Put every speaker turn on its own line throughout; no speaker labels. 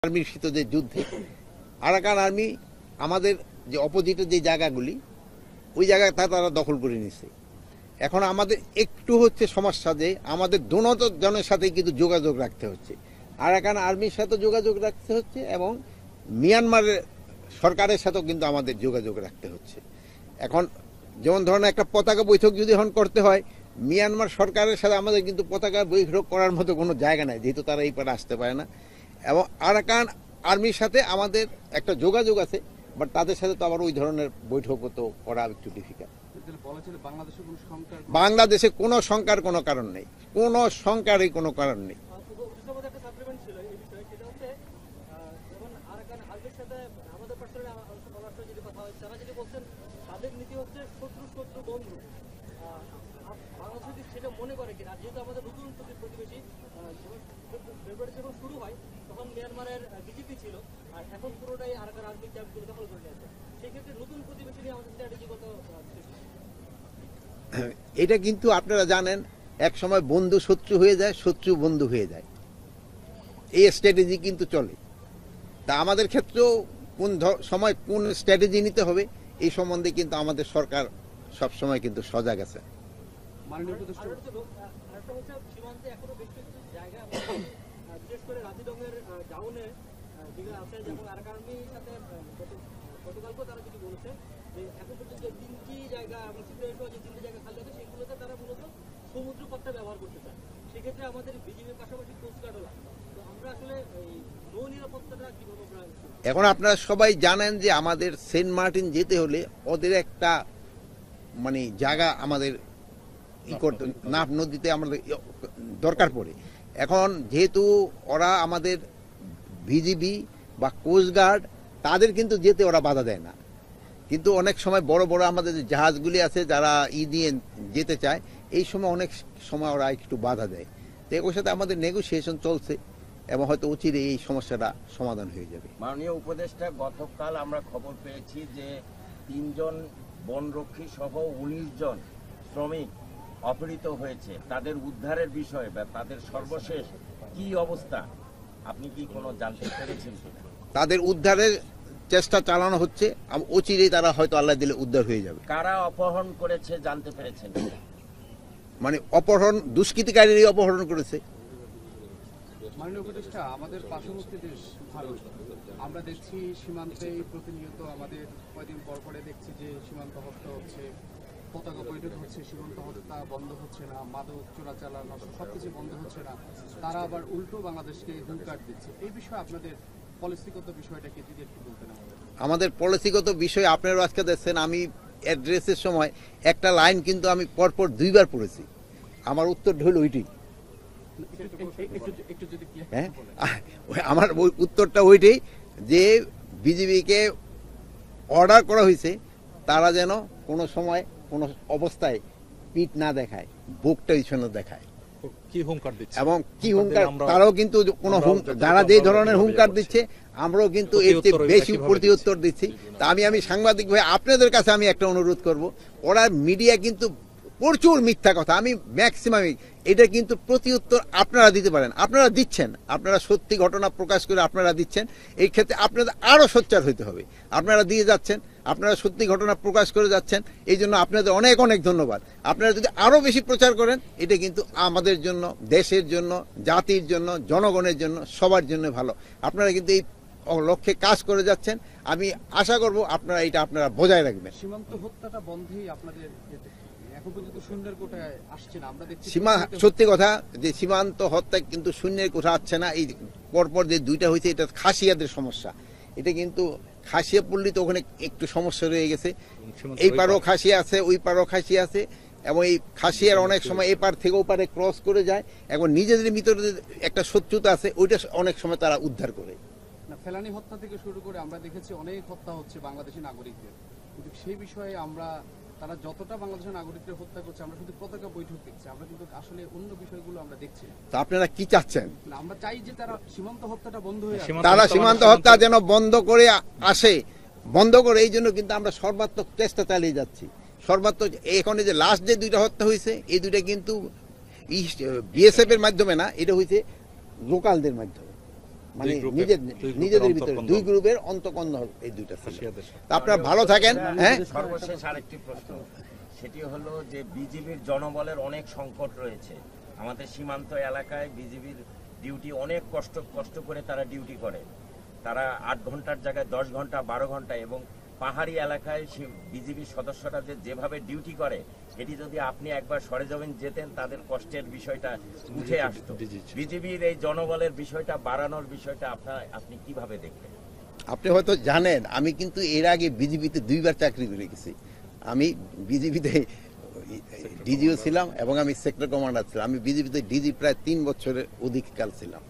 আর্মির সাথে যুদ্ধে আরাকান আর্মি আমাদের যে অপোজিটের যে জায়গাগুলি ওই জায়গা তারা দখল করে নিচ্ছে। এখন আমাদের একটু হচ্ছে সমস্যা যে আমাদের জনের সাথে কিন্তু যোগাযোগ রাখতে হচ্ছে, আরাকান আর্মির সাথে যোগাযোগ রাখতে হচ্ছে এবং মিয়ানমারের সরকারের সাথেও কিন্তু আমাদের যোগাযোগ রাখতে হচ্ছে। এখন যেমন ধরনের একটা পতাকা বৈঠক যদি এখন করতে হয়, মিয়ানমার সরকারের সাথে আমাদের কিন্তু পতাকা বৈঠক করার মতো কোনো জায়গা নাই, যেহেতু তারা এই পারে আসতে পারে না। এবং আরাকান আর্মির সাথে আমাদের একটা যোগাযোগ আছে, বাট তাদের সাথে তো আবার ওই ধরনের বৈঠকও তো করা একটু ডিফিকাল্ট। বাংলাদেশে কোনো শঙ্কার কোনো কারণ নেই, কোনো শঙ্কারই কোনো কারণ নেই। এটা কিন্তু আপনারা জানেন, এক সময় বন্ধু শত্রু হয়ে যায়, শত্রু বন্ধু হয়ে যায়, এই স্ট্র্যাটেজি কিন্তু চলে। তা আমাদের ক্ষেত্রেও কোন সময় কোন স্ট্র্যাটেজি নিতে হবে এই সম্বন্ধে কিন্তু আমাদের সরকার সব সময় কিন্তু সজাগ আছে। এখন আপনারা সবাই জানেন যে আমাদের সেন্ট মার্টিন যেতে হলে ওদের একটা মানে জায়গা আমাদের নাফ নদীতে আমাদের দরকার পড়ে। এখন যেহেতু ওরা আমাদের বিজিবি বা কোস্টগার্ড, তাদের কিন্তু যেতে ওরা বাধা দেয় না, কিন্তু অনেক সময় বড় বড় আমাদের যে জাহাজগুলি আছে যারা দিয়ে যেতে চায়, এই সময় অনেক সময় ওরা একটু বাধা দেয়। তো ওর সাথে আমাদের নেগোসিয়েশন চলছে এবং হয়তো অচিরে এই সমস্যাটা সমাধান হয়ে যাবে।
মাননীয় উপদেষ্টা, গতকাল আমরা খবর পেয়েছি যে 3 জন বনরক্ষী সহ 19 জন শ্রমিক অপহৃত হয়েছে। তাদের উদ্ধারের বিষয়ে বা তাদের সর্বশেষ কি অবস্থা আপনি কি কোনো জানতে পেরেছেন?
তাদের উদ্ধারের চেষ্টা চালানো হচ্ছে, অচিরেই তারা হয়তো আল্লাহ দিলে উদ্ধার হয়ে যাবে।
কারা অপহরণ করেছে জানতে পেরেছেন?
মানে অপহরণ দুষ্কৃতিকারীরাই অপহরণ করেছে।
মাননীয় উপদেষ্টা, আমাদের পার্শ্ববর্তী দেশ ভারত, আমরা দেখছি সীমান্তে প্রতিনিয়ত আমাদের কয়েকদিন পর পরে দেখছি যে সীমান্ত হত্যা হচ্ছে, পতাকা বৈঠক হচ্ছে, সীমান্ত হত্যা বন্ধ হচ্ছে না, মাদক চোরাচালান সবকিছু বন্ধ হচ্ছে না, তারা আবার উল্টো বাংলাদেশকে হুঙ্কার দিচ্ছে। এই বিষয়ে আপনাদের পলিসিগত বিষয়টাকে যদি একটু বলতেন।
আমাদের পলিসিগত বিষয় আপনারা আজকে দেখছেন, আমি অ্যাড্রেসের সময় একটা লাইন কিন্তু আমি পরপর 2 বার পড়েছি, আমার উত্তর হলো ওইটাই। হ্যাঁ, আমার উত্তরটা ওইটাই যে বিজিবিকে অর্ডার করা হয়েছে তারা যেন কোনো সময় কোনো অবস্থায় পিঠ না দেখায়, বুকটা পিছনে দেখায়।
কি হুঙ্কার দিচ্ছে
এবং কি হুঙ্কার, তারাও কিন্তু কোনো যারা যে ধরনের হুঙ্কার দিচ্ছে আমরাও কিন্তু এর চেয়ে বেশি প্রতি উত্তর দিচ্ছি। তা আমি সাংবাদিক ভাই আপনাদের কাছে আমি একটা অনুরোধ করব, ওরা মিডিয়া কিন্তু প্রচুর মিথ্যা কথা, আমি ম্যাক্সিমাম এটা কিন্তু প্রতি উত্তর আপনারা দিতে পারেন, আপনারা দিচ্ছেন, আপনারা সত্যি ঘটনা প্রকাশ করে আপনারা দিচ্ছেন। এই ক্ষেত্রে আপনাদের আরো সোচ্চার হইতে হবে, আপনারা দিয়ে যাচ্ছেন, আপনারা সত্যি ঘটনা প্রকাশ করে যাচ্ছেন, এই জন্য আপনাদের অনেক অনেক ধন্যবাদ। আপনারা যদি আরো বেশি প্রচার করেন, এটা কিন্তু আমাদের জন্য, দেশের জন্য, জাতির জন্য, জনগণের জন্য, সবার জন্য ভালো। আপনারা কিন্তু এই লক্ষ্যে কাজ করে যাচ্ছেন, আমি আশা করব আপনারা এটা আপনারা বজায় রাখবেন।
সীমান্ত হত্যাটা বন্ধেই আপনাদের
সত্যি কথা যে সীমান্ত হত্যা কিন্তু শূন্যের কোঠা আসছে না। এই পরপর যে 2টা হয়েছে, এটা খাসিয়াদের সমস্যা, এটা কিন্তু খাসিয়া পল্লী তো ওখানে একটু সমস্যা রয়ে গেছে, এই পারও খাসিয়া আছে, ওই পারও খাসিয়া আছে, এবং এই খাসিয়ার অনেক সময় এই পার থেকে ও পারে ক্রস করে যায়, এবং নিজেদের ভিতরে একটা শত্রুতা আছে, ওইটা অনেক সময় তারা উদ্ধার করে।
ফেলানি হত্যা থেকে শুরু করে আমরা দেখেছি অনেক হত্যা হচ্ছে বাংলাদেশি নাগরিকদের, কিন্তু সেই বিষয়ে আমরা তারা যতটা বাংলাদেশের নাগরিকদের হত্যা করছে, আমরা শুধু পতাকা বৈঠক দেখছি, আমরা কিন্তু আসলে অন্য বিষয়গুলো আমরা দেখছি না।
তো আপনারা কি চাচ্ছেন?
আমরা চাই যে তারা সীমান্ত হত্যাটা বন্ধ হয়ে আসে,
তারা সীমান্ত হত্যা যেন বন্ধ করে আসে, বন্ধ করে এই জন্য কিন্তু আমরা সর্বাত্মক চেষ্টা চালিয়ে যাচ্ছি। সর্বাত্মক এখানে যে লাস্ট যে 2টা হত্যা হয়েছে, এই 2টা কিন্তু বিএসএফ এর মাধ্যমে না, এটা হয়েছে লোকালদের মাধ্যমে। মানে নিজেদের ভিতরে দুই গ্রুপের অন্তকন্দ এই দুইটা ছিল। তা আপনারা ভালো থাকেন। হ্যাঁ,
সর্বশেষ আরেকটি প্রশ্ন, সেটি হলো যে বিজিবির জনবলের অনেক সংকট রয়েছে। আমাদের সীমান্ত এলাকায় বিজিবির ডিউটি অনেক কষ্ট করে তারা ডিউটি করে। তারা 8 ঘন্টার জায়গায় 10 ঘন্টা 12 ঘন্টা, এবং পাহাড়ি এলাকায় বিজিবির সদস্যরা যেভাবে ডিউটি করে, এটি যদি আপনি একবার সরেজমিন যেতেন তাদের কষ্টের বিষয়টা উঠে আসতো। বিজিবির এই জনবলের বিষয়টা বাড়ানোর বিষয়টা আপনি কিভাবে দেখবেন?
আপনি হয়তো জানেন আমি কিন্তু এর আগে বিজিবিতে 2বার চাকরি করে গেছি। আমি বিজিবিতে ডিজিও ছিলাম এবং আমি সেক্টর কমান্ডার ছিলাম। আমি বিজিবিতে ডিজি প্রায় 3 বছরের অধিককাল ছিলাম।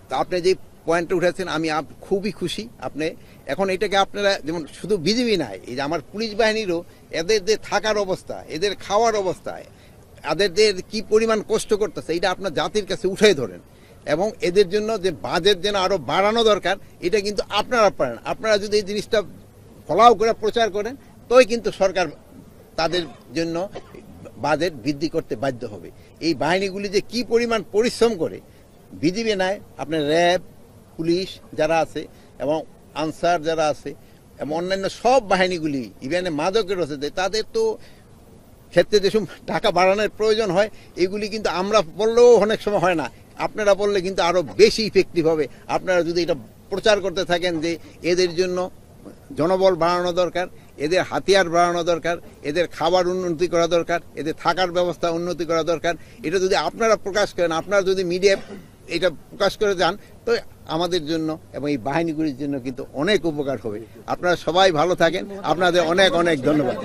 তা আপনি যে পয়েন্টটা উঠেছেন আমি খুবই খুশি। আপনি এখন এটাকে আপনারা যেমন শুধু বিজিবি নাই, এই যে আমার পুলিশ বাহিনীরও এদের যে থাকার অবস্থা, এদের খাওয়ার অবস্থায় এদের কি পরিমাণ কষ্ট করতেছে, এটা আপনার জাতির কাছে উঠাই ধরেন। এবং এদের জন্য যে বাজেট যেন আরো বাড়ানো দরকার, এটা কিন্তু আপনারা পারেন। আপনারা যদি এই জিনিসটা ফলাও করে প্রচার করেন, তবে কিন্তু সরকার তাদের জন্য বাজেট বৃদ্ধি করতে বাধ্য হবে। এই বাহিনীগুলি যে কি পরিমাণ পরিশ্রম করে, বিজিবি নাই, আপনার র্যাব, পুলিশ যারা আছে এবং আনসার যারা আছে এবং অন্যান্য সব বাহিনীগুলি, ইভেন মাদকের রয়েছে, তাদের তো ক্ষেত্রে যেসব টাকা বাড়ানোর প্রয়োজন হয়, এগুলি কিন্তু আমরা বললেও অনেক সময় হয় না। আপনারা বললে কিন্তু আরো বেশি ইফেক্টিভ হবে। আপনারা যদি এটা প্রচার করতে থাকেন যে এদের জন্য জনবল বাড়ানো দরকার, এদের হাতিয়ার বাড়ানো দরকার, এদের খাবার উন্নতি করা দরকার, এদের থাকার ব্যবস্থা উন্নতি করা দরকার, এটা যদি আপনারা প্রকাশ করেন, আপনারা যদি মিডিয়া এটা প্রকাশ করে যান, তো আমাদের জন্য এবং এই বাহিনীগুলির জন্য কিন্তু অনেক উপকার হবে। আপনারা সবাই ভালো থাকেন। আপনাদের অনেক অনেক ধন্যবাদ।